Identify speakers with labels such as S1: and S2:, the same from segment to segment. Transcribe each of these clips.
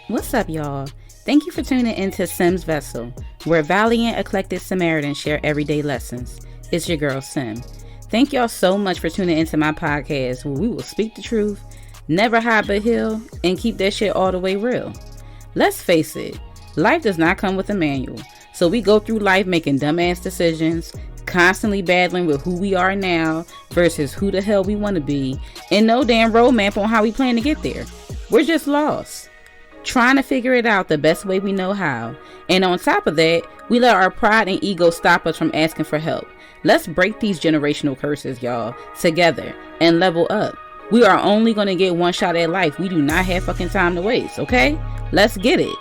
S1: What's up, y'all? Thank you for tuning into Sim's Vessel, where valiant, eclectic Samaritans share everyday lessons. It's your girl, Sim. Thank y'all so much for tuning into my podcast, where we will speak the truth, never hide but heal, and keep that shit all the way real. Let's face it, life does not come with a manual, so we go through life making dumbass decisions, constantly battling with who we are now versus who the hell we want to be, and no damn roadmap on how we plan to get there. We're just lost, trying to figure it out the best way we know how. And on top of that, we let our pride and ego stop us from asking for help. Let's break these generational curses, y'all, together and level up. We are only going to get one shot at life. We do not have fucking time to waste, okay? Let's get it.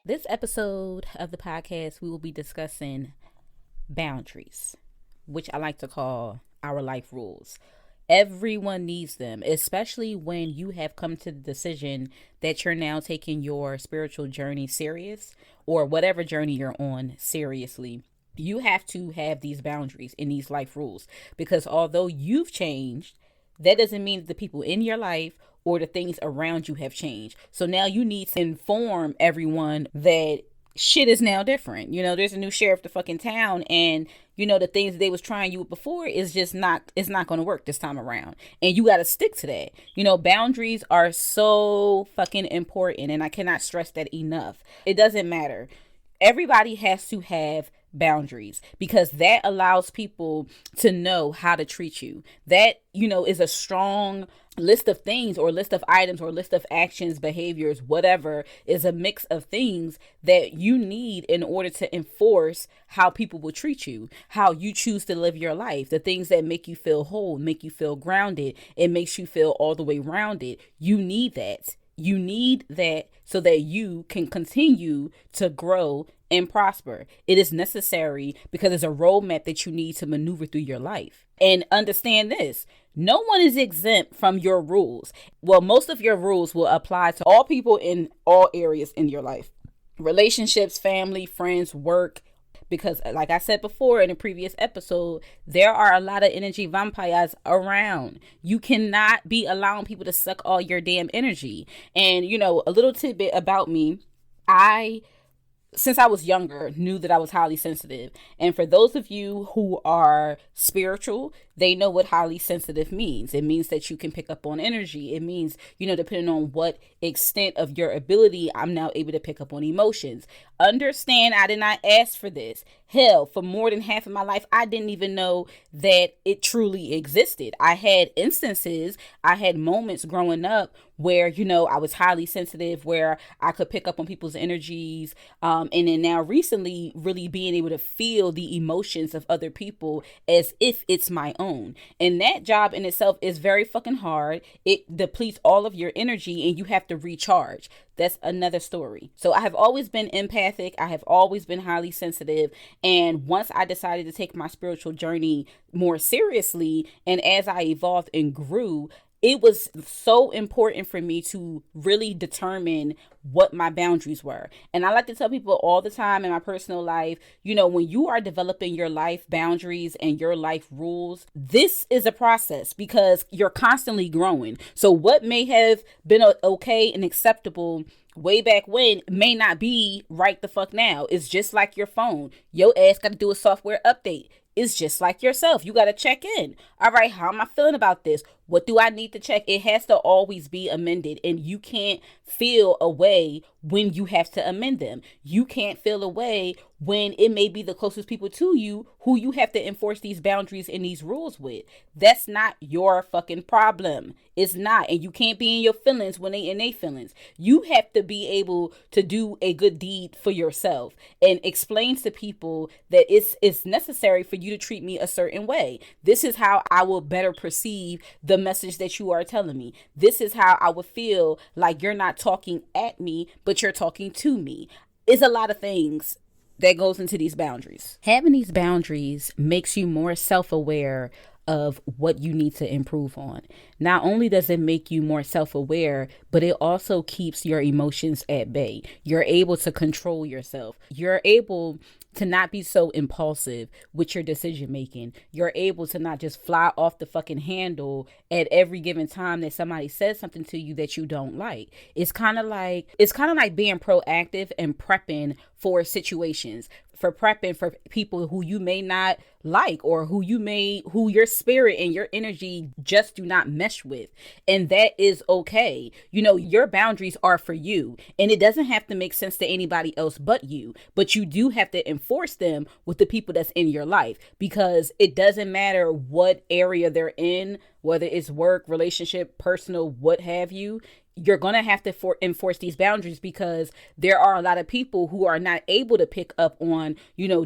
S1: This episode of the podcast, we will be discussing boundaries, which I like to call our life rules. Everyone needs them, especially when you have come to the decision that you're now taking your spiritual journey serious, or whatever journey you're on seriously. You have to have these boundaries and these life rules, because although you've changed, that doesn't mean that the people in your life or the things around you have changed. So now you need to inform everyone that shit is now different. You know, there's a new sheriff the fucking town, and you know, the things that they was trying you with before is just not, it's not going to work this time around. And you got to stick to that. You know, boundaries are so fucking important, and I cannot stress that enough. It doesn't matter. Everybody has to have boundaries, because that allows people to know how to treat you. That, you know, is a strong list of things, or list of items, or list of actions, behaviors, whatever, is a mix of things that you need in order to enforce how people will treat you, how you choose to live your life, the things that make you feel whole, make you feel grounded, it makes you feel all the way rounded. You need that. You need that so that you can continue to grow and prosper. It is necessary because it's a roadmap that you need to maneuver through your life. And understand this, no one is exempt from your rules. Well, most of your rules will apply to all people in all areas in your life. Relationships, family, friends, work. Because like I said before in a previous episode, there are a lot of energy vampires around. You cannot be allowing people to suck all your damn energy. And, you know, a little tidbit about me, since I was younger, knew that I was highly sensitive. And for those of you who are spiritual, they know what highly sensitive means. It means that you can pick up on energy. It means, you know, depending on what extent of your ability, I'm now able to pick up on emotions. Understand, I did not ask for this. Hell, for more than half of my life, I didn't even know that it truly existed. I had instances, I had moments growing up where, you know, I was highly sensitive, where I could pick up on people's energies. And then now recently, really being able to feel the emotions of other people as if it's my own. And that job in itself is very fucking hard. It depletes all of your energy and you have to recharge. That's another story. So I have always been empathic. I have always been highly sensitive. And once I decided to take my spiritual journey more seriously, and as I evolved and grew, it was so important for me to really determine what my boundaries were. And I like to tell people all the time in my personal life, you know, when you are developing your life boundaries and your life rules, this is a process because you're constantly growing. So what may have been okay and acceptable way back when may not be right the fuck now. It's just like your phone. Your ass got to do a software update. It's just like yourself. You got to check in. All right, how am I feeling about this? What do I need to check? It has to always be amended, and you can't feel a way when you have to amend them. You can't feel a way when it may be the closest people to you who you have to enforce these boundaries and these rules with. That's not your fucking problem. It's not. And you can't be in your feelings when they in their feelings. You have to be able to do a good deed for yourself and explain to people that it's necessary for you to treat me a certain way. This is how I will better perceive the message that you are telling me. This is how I would feel like you're not talking at me, but you're talking to me. It's a lot of things that goes into these boundaries. Having these boundaries makes you more self-aware of what you need to improve on. Not only does it make you more self-aware, but it also keeps your emotions at bay. You're able to control yourself. You're able to not be so impulsive with your decision making. You're able to not just fly off the fucking handle at every given time that somebody says something to you that you don't like. It's kind of like being proactive and prepping for situations, for prepping for people who you may not like, or who your spirit and your energy just do not mesh with. And that is okay. Your boundaries are for you, and it doesn't have to make sense to anybody else but you, but you do have to enforce them with the people that's in your life, because it doesn't matter what area they're in, whether it's work, relationship, personal, what have you. You're going to have to enforce these boundaries, because there are a lot of people who are not able to pick up on,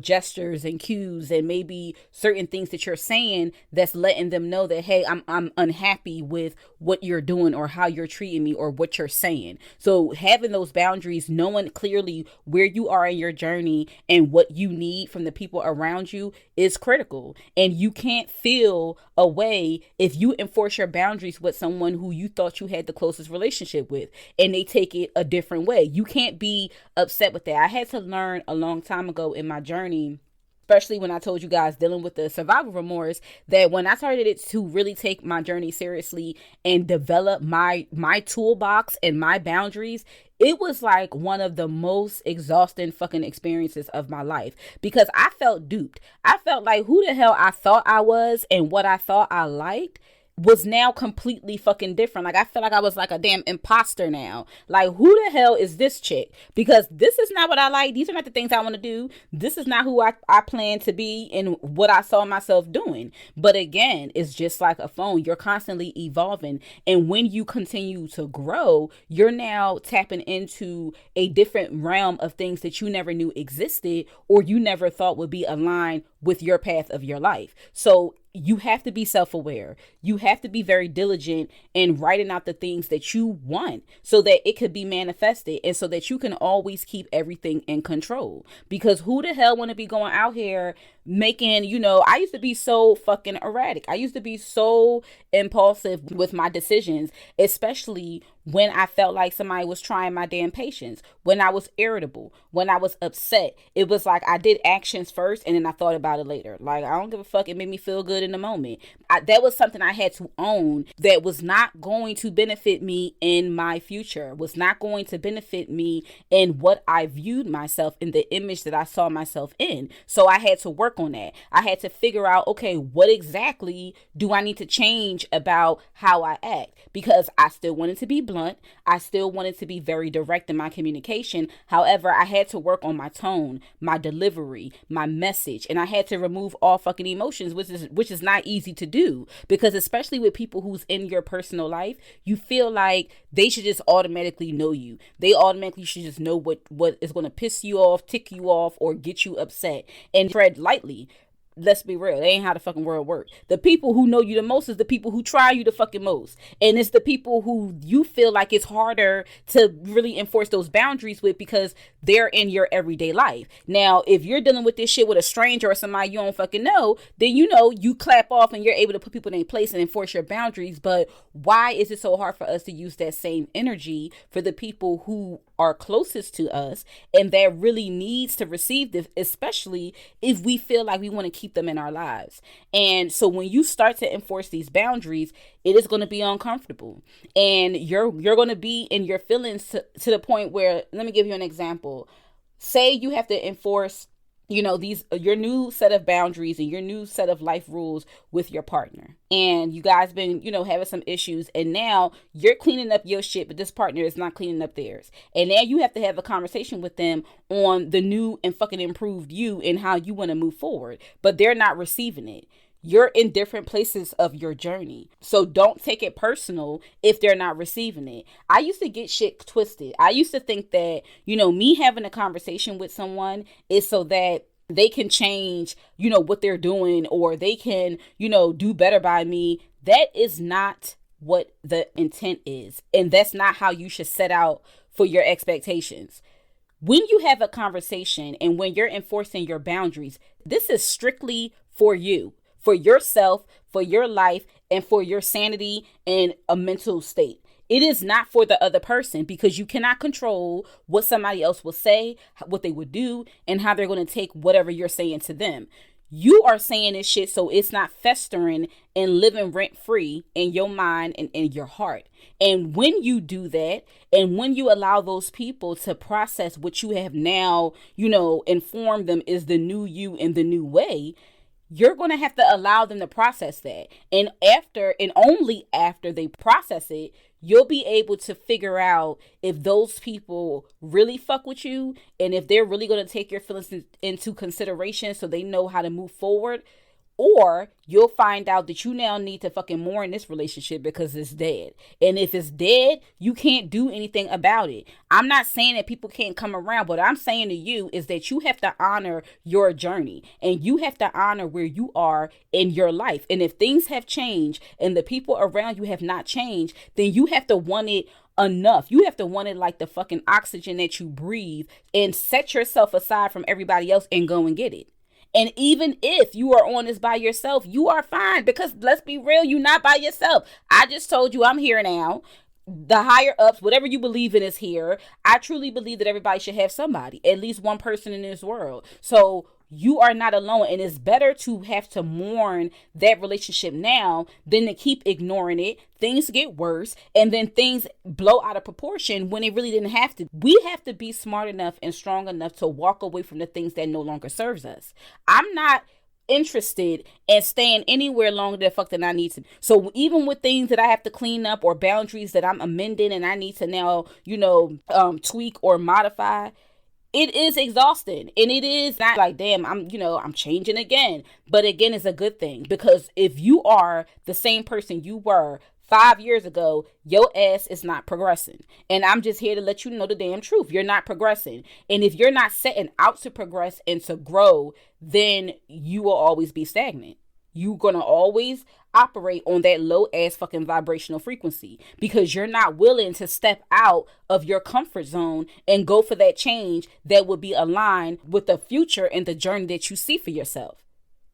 S1: gestures and cues and maybe certain things that you're saying that's letting them know that, hey, I'm unhappy with what you're doing or how you're treating me or what you're saying. So having those boundaries, knowing clearly where you are in your journey and what you need from the people around you is critical. And you can't feel a way if you enforce your boundaries with someone who you thought you had the closest relationship with and they take it a different way. You can't be upset with that. I had to learn a long time ago in my journey, especially when I told you guys dealing with the survival remorse, that when I started to really take my journey seriously and develop my toolbox and my boundaries, it was like one of the most exhausting fucking experiences of my life, because I felt duped. I felt like who the hell I thought I was and what I thought I liked was now completely fucking different. Like, I felt like I was like a damn imposter now. Like, who the hell is this chick? Because this is not what I like. These are not the things I want to do. This is not who I plan to be and what I saw myself doing. But again, it's just like a phone. You're constantly evolving. And when you continue to grow, you're now tapping into a different realm of things that you never knew existed or you never thought would be aligned with your path of your life. So you have to be self-aware. You have to be very diligent in writing out the things that you want so that it could be manifested and so that you can always keep everything in control. Because who the hell want to be going out here making, I used to be so fucking erratic. I used to be so impulsive with my decisions, especially when I felt like somebody was trying my damn patience, when I was irritable, when I was upset. It was like I did actions first and then I thought about it later. Like, I don't give a fuck. It made me feel good in the moment. That was something I had to own that was not going to benefit me in my future, was not going to benefit me in what I viewed myself in, the image that I saw myself in. So I had to work on that. I had to figure out, okay, what exactly do I need to change about how I act? Because I still wanted to be blunt. I still wanted to be very direct in my communication. However, I had to work on my tone, my delivery, my message, and I had to remove all fucking emotions, which is not easy to do, because especially with people who's in your personal life, you feel like they should just automatically know you. They automatically should just know what is going to piss you off, tick you off, or get you upset, and tread lightly. Let's be real. That ain't how the fucking world works. The people who know you the most is the people who try you the fucking most. And it's the people who you feel like it's harder to really enforce those boundaries with because they're in your everyday life. Now, if you're dealing with this shit with a stranger or somebody you don't fucking know, then you clap off and you're able to put people in their place and enforce your boundaries. But why is it so hard for us to use that same energy for the people who are closest to us and that really needs to receive this, especially if we feel like we want to keep them in our lives? And so when you start to enforce these boundaries, it is going to be uncomfortable, and you're going to be in your feelings to the point where, let me give you an example. Say you have to enforce your new set of boundaries and your new set of life rules with your partner. And you guys been, having some issues, and now you're cleaning up your shit, but this partner is not cleaning up theirs. And now you have to have a conversation with them on the new and fucking improved you and how you want to move forward, but they're not receiving it. You're in different places of your journey. So don't take it personal if they're not receiving it. I used to get shit twisted. I used to think that, me having a conversation with someone is so that they can change, what they're doing, or they can, do better by me. That is not what the intent is. And that's not how you should set out for your expectations. When you have a conversation and when you're enforcing your boundaries, this is strictly for you. for yourself, for your life, and for your sanity and a mental state. It is not for the other person, because you cannot control what somebody else will say, what they would do, and how they're going to take whatever you're saying to them. You are saying this shit so it's not festering and living rent free in your mind and in your heart. And when you do that, and when you allow those people to process what you have now, inform them is the new you in the new way, you're going to have to allow them to process that. And only after they process it, you'll be able to figure out if those people really fuck with you and if they're really going to take your feelings into consideration so they know how to move forward. Or you'll find out that you now need to fucking mourn this relationship because it's dead. And if it's dead, you can't do anything about it. I'm not saying that people can't come around. What I'm saying to you is that you have to honor your journey, and you have to honor where you are in your life. And if things have changed and the people around you have not changed, then you have to want it enough. You have to want it like the fucking oxygen that you breathe, and set yourself aside from everybody else and go and get it. And even if you are on this by yourself, you are fine, because let's be real, you're not by yourself. I just told you I'm here now. The higher ups, whatever you believe in, is here. I truly believe that everybody should have somebody, at least one person in this world. So you are not alone, and it's better to have to mourn that relationship now than to keep ignoring it. Things get worse, and then things blow out of proportion when it really didn't have to. We have to be smart enough and strong enough to walk away from the things that no longer serves us. I'm not interested in staying anywhere longer the fuck than I need to. So even with things that I have to clean up, or boundaries that I'm amending and I need to now, tweak or modify, it is exhausting, and it is not like, damn, I'm changing again. But again, it's a good thing, because if you are the same person you were 5 years ago, your ass is not progressing. And I'm just here to let you know the damn truth. You're not progressing. And if you're not setting out to progress and to grow, then you will always be stagnant. You're going to always operate on that low ass fucking vibrational frequency, because you're not willing to step out of your comfort zone and go for that change that would be aligned with the future and the journey that you see for yourself.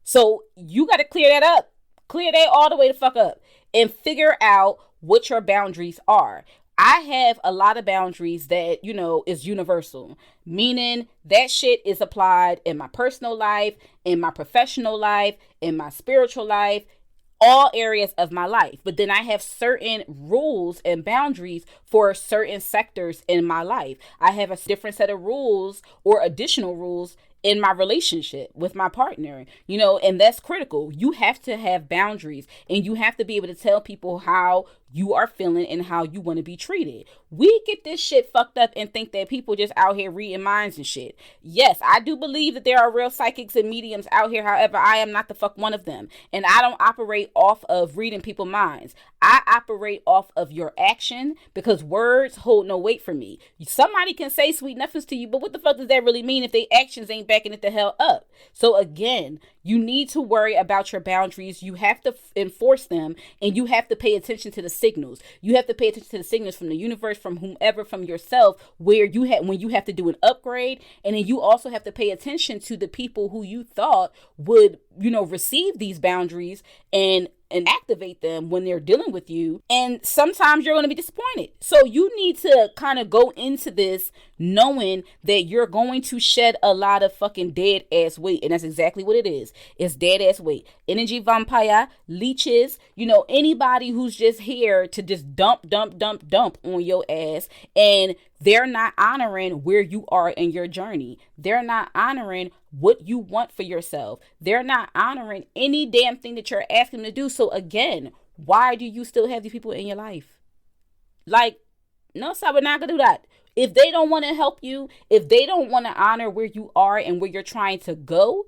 S1: So you got to clear that up. Clear that all the way the fuck up and figure out what your boundaries are. I have a lot of boundaries that, is universal, meaning that shit is applied in my personal life, in my professional life, in my spiritual life, all areas of my life. But then I have certain rules and boundaries for certain sectors in my life. I have a different set of rules or additional rules in my relationship with my partner, and that's critical. You have to have boundaries, and you have to be able to tell people how you are feeling and how you want to be treated. We get this shit fucked up and think that people just out here reading minds and shit. Yes, I do believe that there are real psychics and mediums out here. However, I am not the fuck one of them. And I don't operate off of reading people's minds. I operate off of your action, because words hold no weight for me. Somebody can say sweet nothings to you, but what the fuck does that really mean if their actions ain't backing it the hell up? So again, you need to worry about your boundaries. You have to enforce them, and you have to pay attention to the signals. You have to pay attention to the signals from the universe, from whomever, from yourself, when you have to do an upgrade. And then you also have to pay attention to the people who you thought would, receive these boundaries and activate them when they're dealing with you. And sometimes you're going to be disappointed. So you need to kind of go into this knowing that you're going to shed a lot of fucking dead ass weight. And that's exactly what it is. It's dead ass weight. Energy vampire, leeches, anybody who's just here to just dump on your ass, and they're not honoring where you are in your journey. They're not honoring what you want for yourself. They're not honoring any damn thing that you're asking them to do. So again, why do you still have these people in your life? Like, no, sir, we're not gonna do that. If they don't want to help you, if they don't want to honor where you are and where you're trying to go,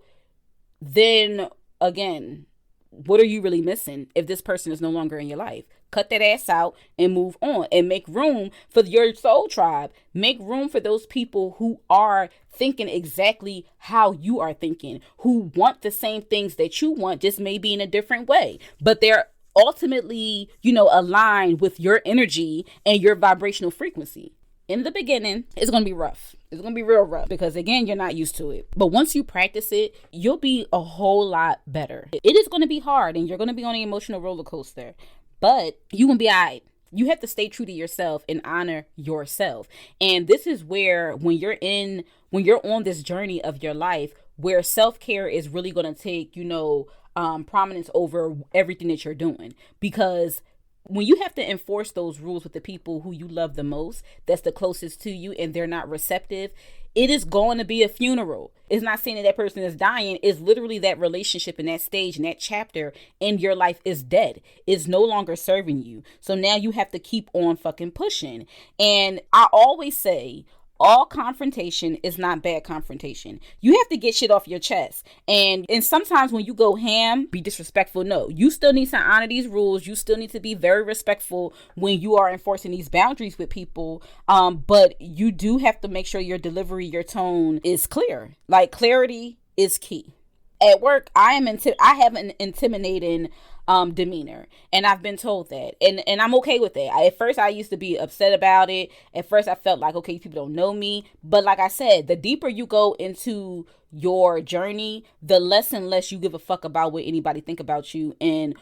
S1: then again, what are you really missing if this person is no longer in your life? Cut that ass out and move on, and make room for your soul tribe. Make room for those people who are thinking exactly how you are thinking, who want the same things that you want, just maybe in a different way. But they're ultimately, aligned with your energy and your vibrational frequency. In the beginning, it's going to be rough. It's going to be real rough because, again, you're not used to it. But once you practice it, you'll be a whole lot better. It is going to be hard and you're going to be on an emotional roller coaster, but you're going to be all right. You have to stay true to yourself and honor yourself. And this is where when you're on this journey of your life, where self-care is really going to take, prominence over everything that you're doing. Because when you have to enforce those rules with the people who you love the most, that's the closest to you, and they're not receptive, it is going to be a funeral. It's not saying that person is dying. It's literally that relationship and that stage and that chapter in your life is dead. It's no longer serving you. So now you have to keep on fucking pushing. And I always say, all confrontation is not bad confrontation. You have to get shit off your chest. And sometimes when you go ham, be disrespectful. No, you still need to honor these rules. You still need to be very respectful when you are enforcing these boundaries with people. But you do have to make sure your delivery, your tone is clear. Like, clarity is key. At work, I have an intimidating demeanor, and I've been told that, and I'm okay with that. At first I used to be upset about it. At first I felt like, okay, people don't know me, but like I said, the deeper you go into your journey, the less and less you give a fuck about what anybody think about you, and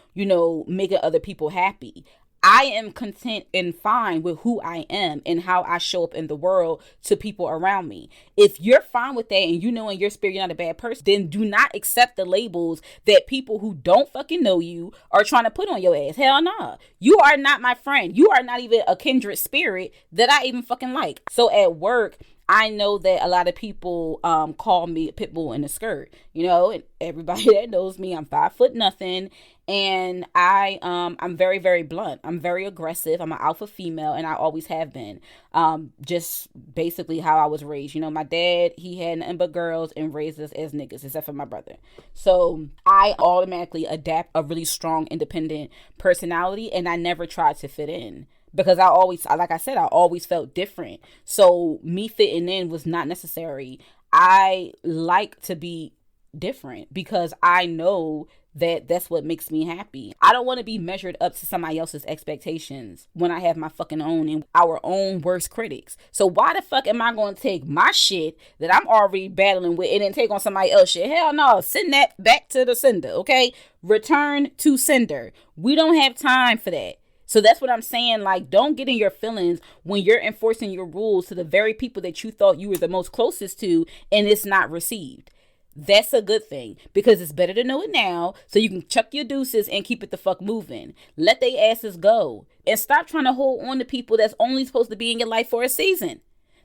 S1: making other people happy. I am content and fine with who I am and how I show up in the world to people around me. If you're fine with that and you know in your spirit you're not a bad person, then do not accept the labels that people who don't fucking know you are trying to put on your ass. Hell nah. You are not my friend. You are not even a kindred spirit that I even fucking like. So at work, I know that a lot of people call me a pit bull in a skirt, and everybody that knows me, I'm 5'0", and I'm very, very blunt. I'm very aggressive. I'm an alpha female, and I always have been. Just basically how I was raised. My dad, he had nothing but girls and raised us as niggas, except for my brother. So I automatically adapt a really strong, independent personality, and I never tried to fit in. Because I always felt different. So me fitting in was not necessary. I like to be different because I know that that's what makes me happy. I don't want to be measured up to somebody else's expectations when I have my fucking own and our own worst critics. So why the fuck am I going to take my shit that I'm already battling with and then take on somebody else's shit? Hell no, send that back to the sender, okay? Return to sender. We don't have time for that. So that's what I'm saying. Like, don't get in your feelings when you're enforcing your rules to the very people that you thought you were the most closest to and it's not received. That's a good thing because it's better to know it now so you can chuck your deuces and keep it the fuck moving. Let they asses go and stop trying to hold on to people that's only supposed to be in your life for a season.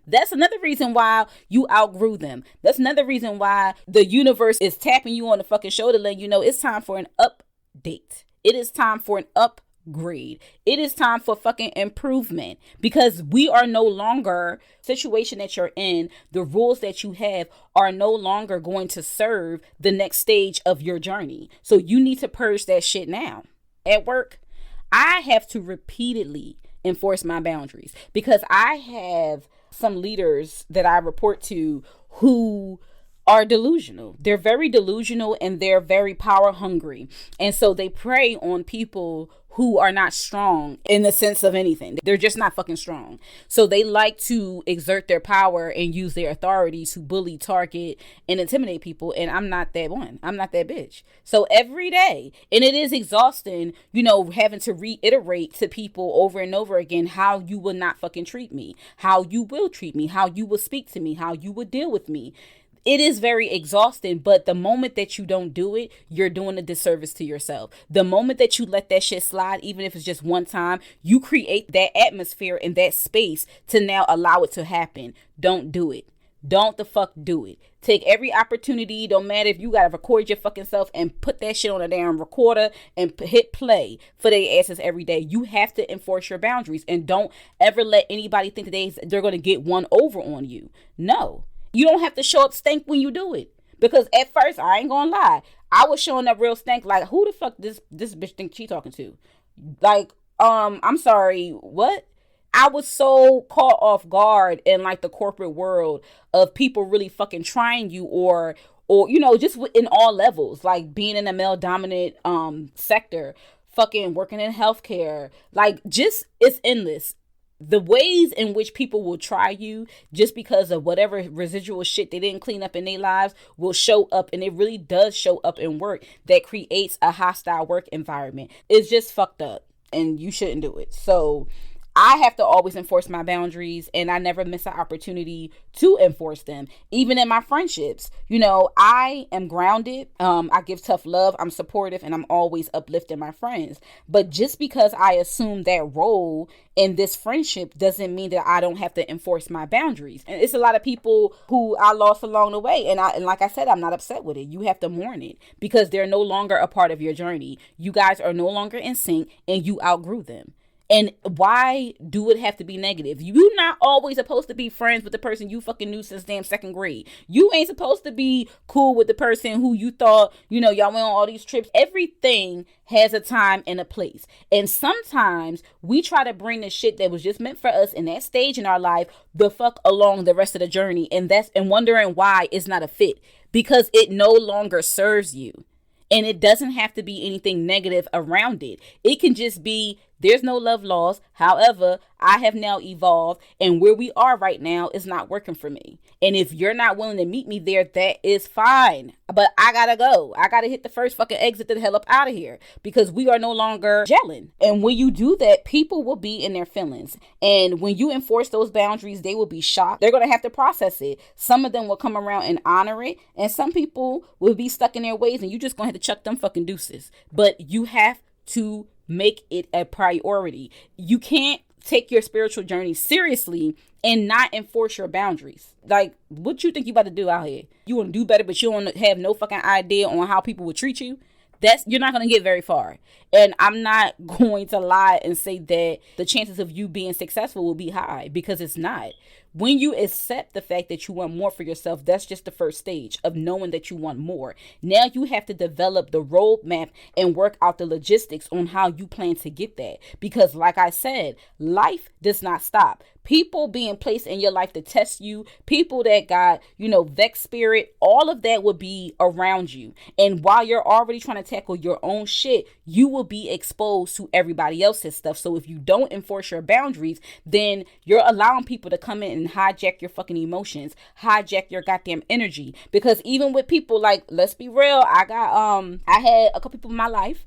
S1: That's another reason why you outgrew them. That's another reason why the universe is tapping you on the fucking shoulder letting you know it's time for an update. It is time for an upgrade. It is time for fucking improvement because we are no longer situation that you're in. The rules that you have are no longer going to serve the next stage of your journey. So you need to purge that shit now. At work, I have to repeatedly enforce my boundaries because I have some leaders that I report to who are delusional. They're very delusional and they're very power hungry. And so they prey on people who are not strong in the sense of anything. They're just not fucking strong. So they like to exert their power and use their authority to bully, target, and intimidate people. And I'm not that one. I'm not that bitch. So every day, and it is exhausting, having to reiterate to people over and over again how you will not fucking treat me, how you will treat me, how you will speak to me, how you will deal with me. It is very exhausting, but the moment that you don't do it, you're doing a disservice to yourself. The moment that you let that shit slide, even if it's just one time, you create that atmosphere and that space to now allow it to happen. Don't do it. Don't the fuck do it. Take every opportunity. Don't matter if you gotta record your fucking self and put that shit on a damn recorder and hit play for their asses every day. You have to enforce your boundaries and don't ever let anybody think that they're gonna get one over on you. No. You don't have to show up stank when you do it. Because at first, I ain't gonna lie, I was showing up real stank like, who the fuck this bitch think she talking to? Like, I'm sorry, what? I was so caught off guard in like the corporate world of people really fucking trying you or just in all levels, like being in a male dominant sector, fucking working in healthcare, like just it's endless. the ways in which people will try you just because of whatever residual shit they didn't clean up in their lives will show up, and it really does show up in work that creates a hostile work environment. It's just fucked up, and you shouldn't do it. So I have to always enforce my boundaries, and I never miss an opportunity to enforce them. Even in my friendships, I am grounded. I give tough love. I'm supportive, and I'm always uplifting my friends. But just because I assume that role in this friendship doesn't mean that I don't have to enforce my boundaries. And it's a lot of people who I lost along the way. And like I said, I'm not upset with it. You have to mourn it because they're no longer a part of your journey. You guys are no longer in sync, and you outgrew them. And why do it have to be negative? You're not always supposed to be friends with the person you fucking knew since damn second grade. You ain't supposed to be cool with the person who you thought, y'all went on all these trips. Everything has a time and a place. And sometimes we try to bring the shit that was just meant for us in that stage in our life the fuck along the rest of the journey. And wondering why it's not a fit, because it no longer serves you. And it doesn't have to be anything negative around it. It can just be, there's no love lost. However, I have now evolved, and where we are right now is not working for me. And if you're not willing to meet me there, that is fine. But I gotta go. I gotta hit the first fucking exit to the hell up out of here, because we are no longer gelling. And when you do that, people will be in their feelings. And when you enforce those boundaries, they will be shocked. They're gonna have to process it. Some of them will come around and honor it, and some people will be stuck in their ways, and you just gonna have to chuck them fucking deuces. But you have to make it a priority. You can't take your spiritual journey seriously and not enforce your boundaries. Like, what you think you about to do out here? You want to do better, but you don't have no fucking idea on how people will treat you? You're not going to get very far. And I'm not going to lie and say that the chances of you being successful will be high, because it's not. When you accept the fact that you want more for yourself, that's just the first stage of knowing that you want more. Now you have to develop the roadmap and work out the logistics on how you plan to get that. Because like I said, life does not stop. People being placed in your life to test you, people that got, vex spirit, all of that will be around you. And while you're already trying to tackle your own shit, you will be exposed to everybody else's stuff. So if you don't enforce your boundaries, then you're allowing people to come in and hijack your fucking emotions, hijack your goddamn energy. Because even with people, like, let's be real, I had a couple people in my life,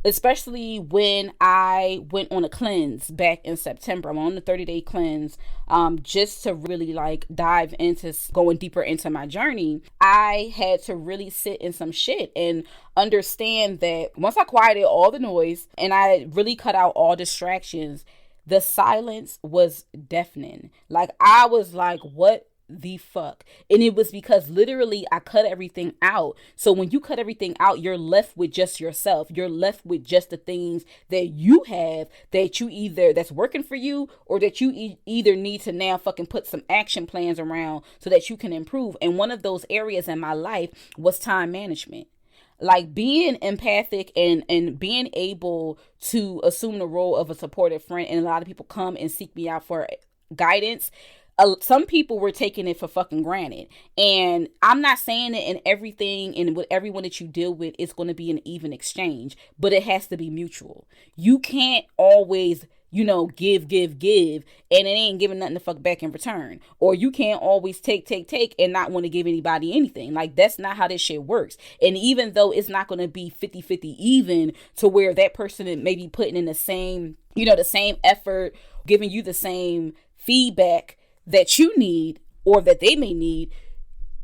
S1: especially when I went on a cleanse back in September. I'm on the 30-day cleanse, just to really dive into going deeper into my journey. I had to really sit in some shit and understand that once I quieted all the noise and I really cut out all distractions, the silence was deafening. I was like, what the fuck? And it was because literally I cut everything out. So when you cut everything out, you're left with just yourself. You're left with just the things that you have that's working for you, or that you either need to now fucking put some action plans around so that you can improve. And one of those areas in my life was time management. Being empathic and being able to assume the role of a supportive friend. And a lot of people come and seek me out for guidance. Some people were taking it for fucking granted. And I'm not saying that in everything and with everyone that you deal with, it's going to be an even exchange, but it has to be mutual. You can't always, give, and it ain't giving nothing to fuck back in return. Or you can't always take, and not want to give anybody anything. That's not how this shit works. And even though it's not going to be 50-50 even, to where that person may be putting in the same, the same effort, giving you the same feedback that you need or that they may need,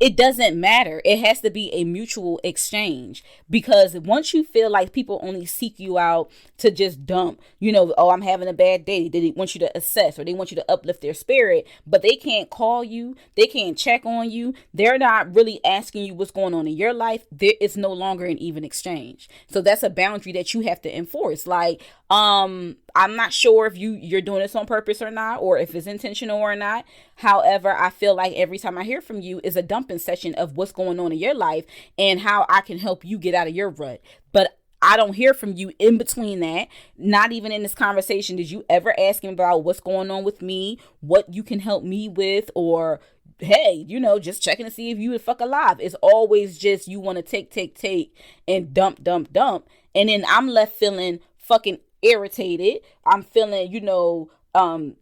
S1: it doesn't matter. It has to be a mutual exchange, because once you feel like people only seek you out to just dump, oh, I'm having a bad day. They want you to assess, or they want you to uplift their spirit, but they can't call you. They can't check on you. They're not really asking you what's going on in your life. There is no longer an even exchange. So that's a boundary that you have to enforce. I'm not sure if you're doing this on purpose or not, or if it's intentional or not. However, I feel like every time I hear from you is a dumping session of what's going on in your life and how I can help you get out of your rut. But I don't hear from you in between that. Not even in this conversation did you ever ask me about what's going on with me, what you can help me with, or hey, just checking to see if you would fuck alive. It's always just you want to take and dump. And then I'm left feeling fucking irritated. I'm feeling,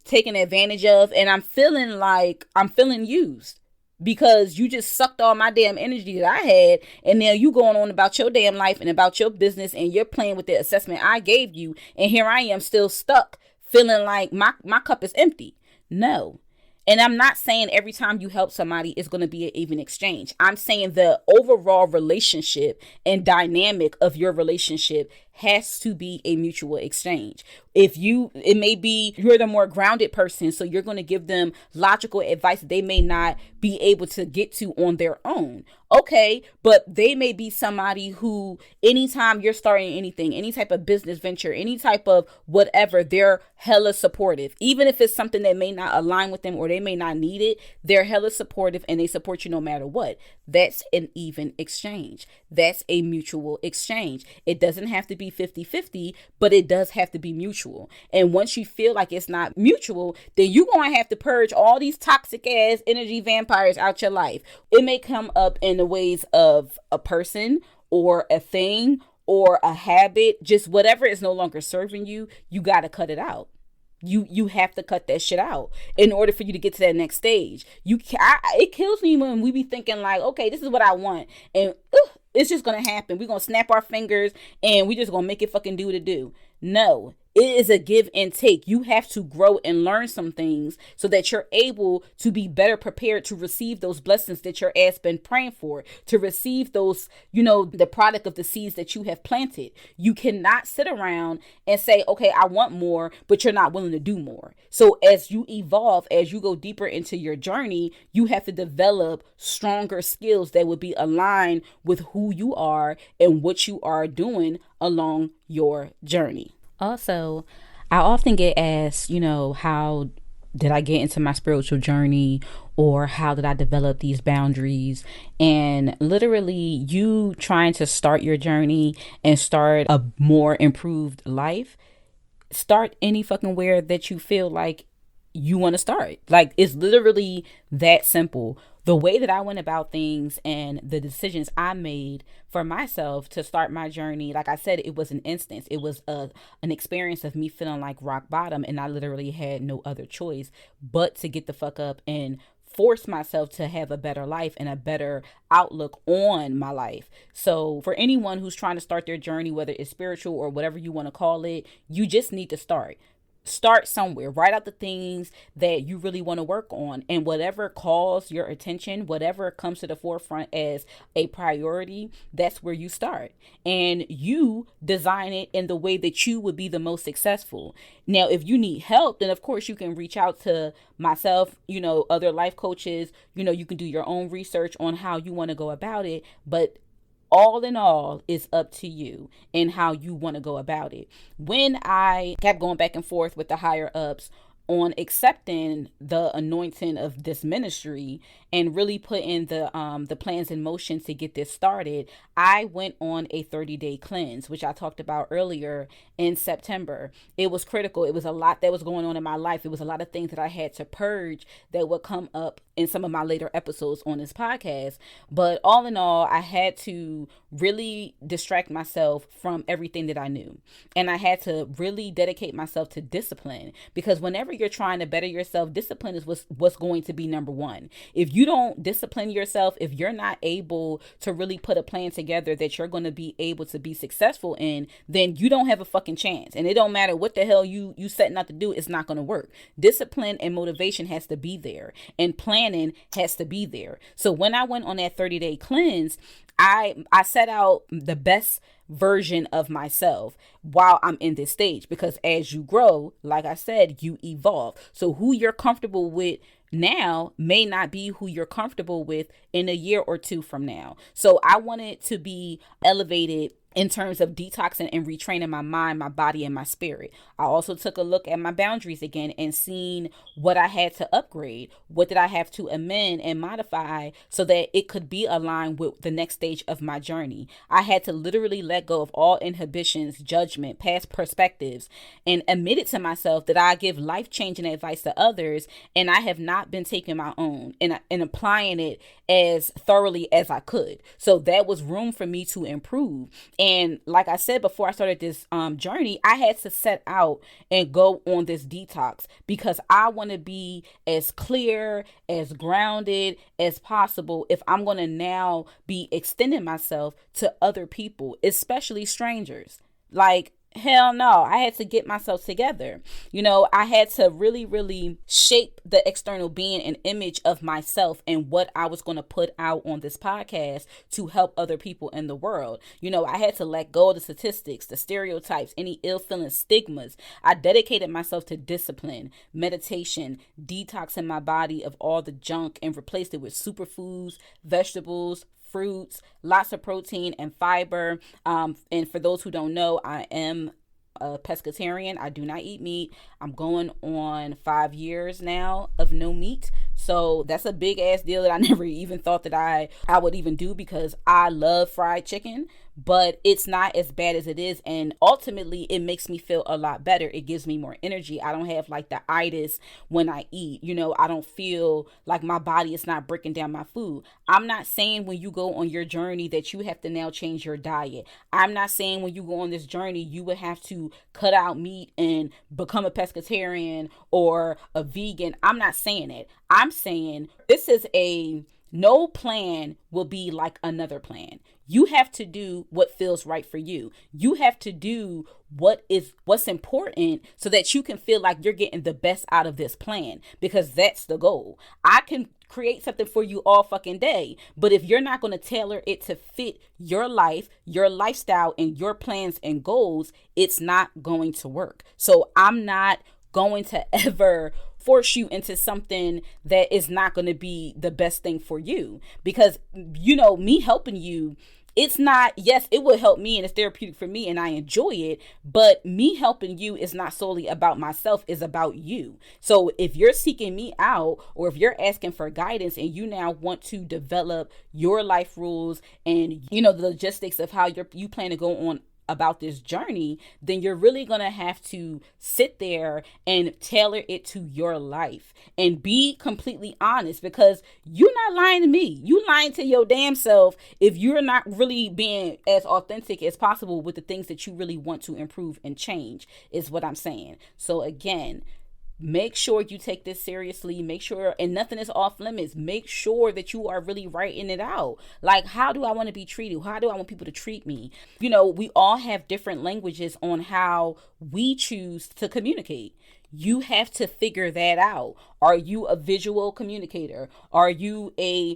S1: taken advantage of, and I'm feeling used because you just sucked all my damn energy that I had, and now you going on about your damn life and about your business, and you're playing with the assessment I gave you, and here I am still stuck feeling like my cup is empty. No. And I'm not saying every time you help somebody it's going to be an even exchange. I'm saying the overall relationship and dynamic of your relationship has to be a mutual exchange. It may be you're the more grounded person, so you're going to give them logical advice that they may not be able to get to on their own. Okay, but they may be somebody who anytime you're starting anything, any type of business venture, any type of whatever, they're hella supportive. Even if it's something that may not align with them or they may not need it, they're hella supportive and they support you no matter what. That's an even exchange. That's a mutual exchange. It doesn't have to be 50-50, but it does have to be mutual. And once you feel like it's not mutual, then you're going to have to purge all these toxic ass energy vampires out your life. It may come up in the ways of a person or a thing or a habit, just whatever is no longer serving you, you got to cut it out. You have to cut that shit out in order for you to get to that next stage. It kills me when we be thinking like, okay, this is what I want, and it's just gonna happen. We're gonna snap our fingers and we just gonna make it fucking do what it do. No, it is a give and take. You have to grow and learn some things so that you're able to be better prepared to receive those blessings that your ass been praying for, to receive those, the product of the seeds that you have planted. You cannot sit around and say, okay, I want more, but you're not willing to do more. So as you evolve, as you go deeper into your journey, you have to develop stronger skills that would be aligned with who you are and what you are doing along your journey. Also, I often get asked, how did I get into my spiritual journey, or how did I develop these boundaries? And literally, you trying to start your journey and start a more improved life, start any fucking where that you feel like you want to start. Like, it's literally that simple. The way that I went about things and the decisions I made for myself to start my journey, like I said, it was an instance. It was an experience of me feeling like rock bottom, and I literally had no other choice but to get the fuck up and force myself to have a better life and a better outlook on my life. So for anyone who's trying to start their journey, whether it's spiritual or whatever you want to call it, you just need to start somewhere. Write out the things that you really want to work on, and whatever calls your attention, whatever comes to the forefront as a priority, that's where you start, and you design it in the way that you would be the most successful. Now, if you need help, then of course you can reach out to myself, other life coaches, you can do your own research on how you want to go about it, but all in all, it's up to you and how you want to go about it. When I kept going back and forth with the higher ups on accepting the anointing of this ministry and really putting the plans in motion to get this started, I went on a 30-day cleanse, which I talked about earlier in September. It was critical. It was a lot that was going on in my life. It was a lot of things that I had to purge that would come up in some of my later episodes on this podcast. But all in all, I had to really distract myself from everything that I knew. And I had to really dedicate myself to discipline, because whenever you're trying to better yourself, discipline is what's going to be number one. If you don't discipline yourself, if you're not able to really put a plan together that you're going to be able to be successful in, then you don't have a fucking chance. And it don't matter what the hell you setting out to do, it's not going to work. Discipline and motivation has to be there, and planning has to be there. So when I went on that 30-day cleanse, I set out the best version of myself while I'm in this stage, because as you grow, like I said, you evolve. So who you're comfortable with now may not be who you're comfortable with in a year or two from now. So I wanted to be elevated in terms of detoxing and retraining my mind, my body, and my spirit. I also took a look at my boundaries again and seen what I had to upgrade. What did I have to amend and modify so that it could be aligned with the next stage of my journey? I had to literally let go of all inhibitions, judgment, past perspectives, and admit it to myself that I give life-changing advice to others, and I have not been taking my own and applying it as thoroughly as I could. So that was room for me to improve. And like I said, before I started this journey, I had to set out and go on this detox because I want to be as clear, as grounded as possible if I'm going to now be extending myself to other people, especially strangers. Like, hell no, I had to get myself together. I had to really, really shape the external being and image of myself and what I was going to put out on this podcast to help other people in the world. I had to let go of the statistics, the stereotypes, any ill-feeling stigmas. I dedicated myself to discipline, meditation, detoxing my body of all the junk and replaced it with superfoods, vegetables, fruits, lots of protein and fiber. And for those who don't know, I am a pescatarian. I do not eat meat. I'm going on 5 years now of no meat. So that's a big ass deal that I never even thought that I would even do, because I love fried chicken, but it's not as bad as it is. And ultimately it makes me feel a lot better. It gives me more energy. I don't have like the itis when I eat. I don't feel like my body is not breaking down my food. I'm not saying when you go on your journey that you have to now change your diet. I'm not saying when you go on this journey you would have to cut out meat and become a pescatarian or a vegan. I'm not saying it. I'm saying this is no plan will be like another plan. You have to do what feels right for you. You have to do what's important so that you can feel like you're getting the best out of this plan, because that's the goal. I can create something for you all fucking day, but if you're not going to tailor it to fit your life, your lifestyle, and your plans and goals, it's not going to work. So I'm not going to ever force you into something that is not going to be the best thing for you, because me helping you, it's not, yes, it will help me and it's therapeutic for me and I enjoy it, but me helping you is not solely about myself, it's about you. So if you're seeking me out, or if you're asking for guidance and you now want to develop your life rules and the logistics of how you plan to go on about this journey, then you're really going to have to sit there and tailor it to your life and be completely honest, because you're not lying to me. You lying to your damn self if you're not really being as authentic as possible with the things that you really want to improve and change, is what I'm saying. So again, make sure you take this seriously. Make sure, and nothing is off limits. Make sure that you are really writing it out. Like, how do I want to be treated? How do I want people to treat me? We all have different languages on how we choose to communicate. You have to figure that out. Are you a visual communicator? Are you a,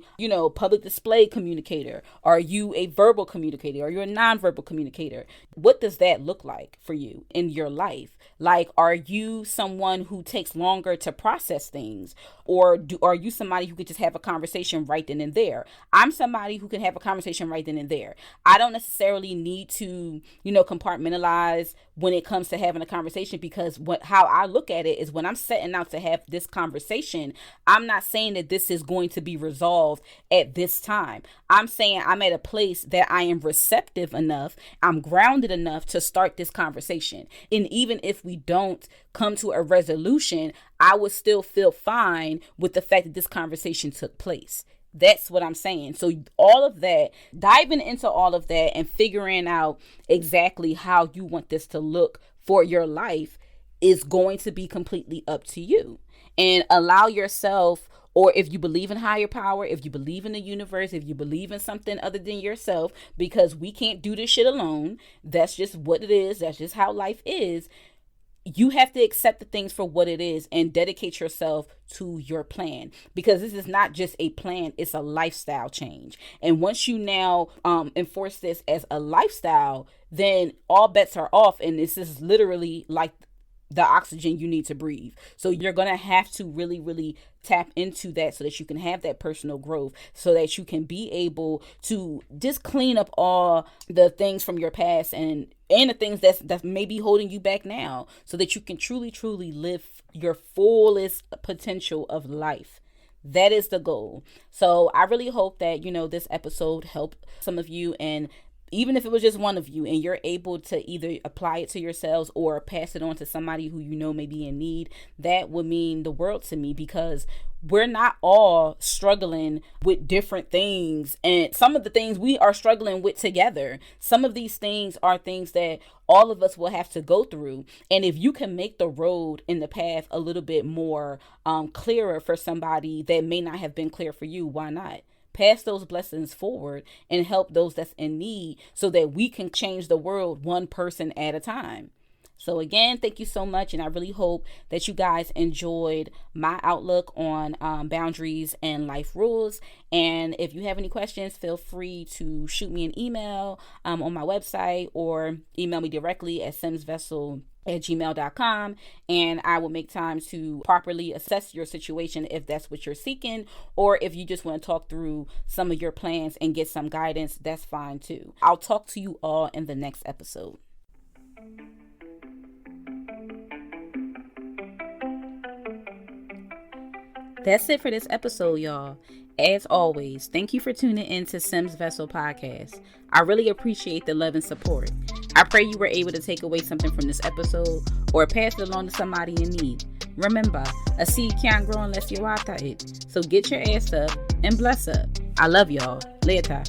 S1: public display communicator? Are you a verbal communicator? Are you a nonverbal communicator? What does that look like for you in your life? Like, are you someone who takes longer to process things? Or are you somebody who could just have a conversation right then and there? I'm somebody who can have a conversation right then and there. I don't necessarily need to, compartmentalize when it comes to having a conversation, because how I look at it is, when I'm setting out to have this conversation, I'm not saying that this is going to be resolved at this time. I'm saying I'm at a place that I am receptive enough, I'm grounded enough to start this conversation. And even if we don't come to a resolution, I would still feel fine with the fact that this conversation took place. That's what I'm saying. So all of that, diving into all of that and figuring out exactly how you want this to look for your life is going to be completely up to you. And allow yourself, or if you believe in higher power, if you believe in the universe, if you believe in something other than yourself, because we can't do this shit alone. That's just what it is. That's just how life is. You have to accept the things for what it is and dedicate yourself to your plan, because this is not just a plan, it's a lifestyle change. And once you now enforce this as a lifestyle, then all bets are off, and this is literally like the oxygen you need to breathe. So you're going to have to really, really tap into that so that you can have that personal growth, so that you can be able to just clean up all the things from your past and the things that may be holding you back now, so that you can truly, truly live your fullest potential of life. That is the goal. So I really hope that, this episode helped some of you and even if it was just one of you and you're able to either apply it to yourselves or pass it on to somebody who you know may be in need, that would mean the world to me, because we're not all struggling with different things, and some of the things we are struggling with together. Some of these things are things that all of us will have to go through, and if you can make the road and the path a little bit more clearer for somebody that may not have been clear for you, why not? Pass those blessings forward and help those that's in need so that we can change the world one person at a time. So again, thank you so much. And I really hope that you guys enjoyed my outlook on boundaries and life rules. And if you have any questions, feel free to shoot me an email on my website, or email me directly at simsvessel@gmail.com, and I will make time to properly assess your situation if that's what you're seeking, or if you just want to talk through some of your plans and get some guidance, that's fine too. I'll talk to you all in the next episode. That's it for this episode, y'all. As always, thank you for tuning in to Sims Vessel Podcast. I really appreciate the love and support. I pray you were able to take away something from this episode or pass it along to somebody in need. Remember, a seed can't grow unless you water it. So get your ass up and bless up. I love y'all. Later.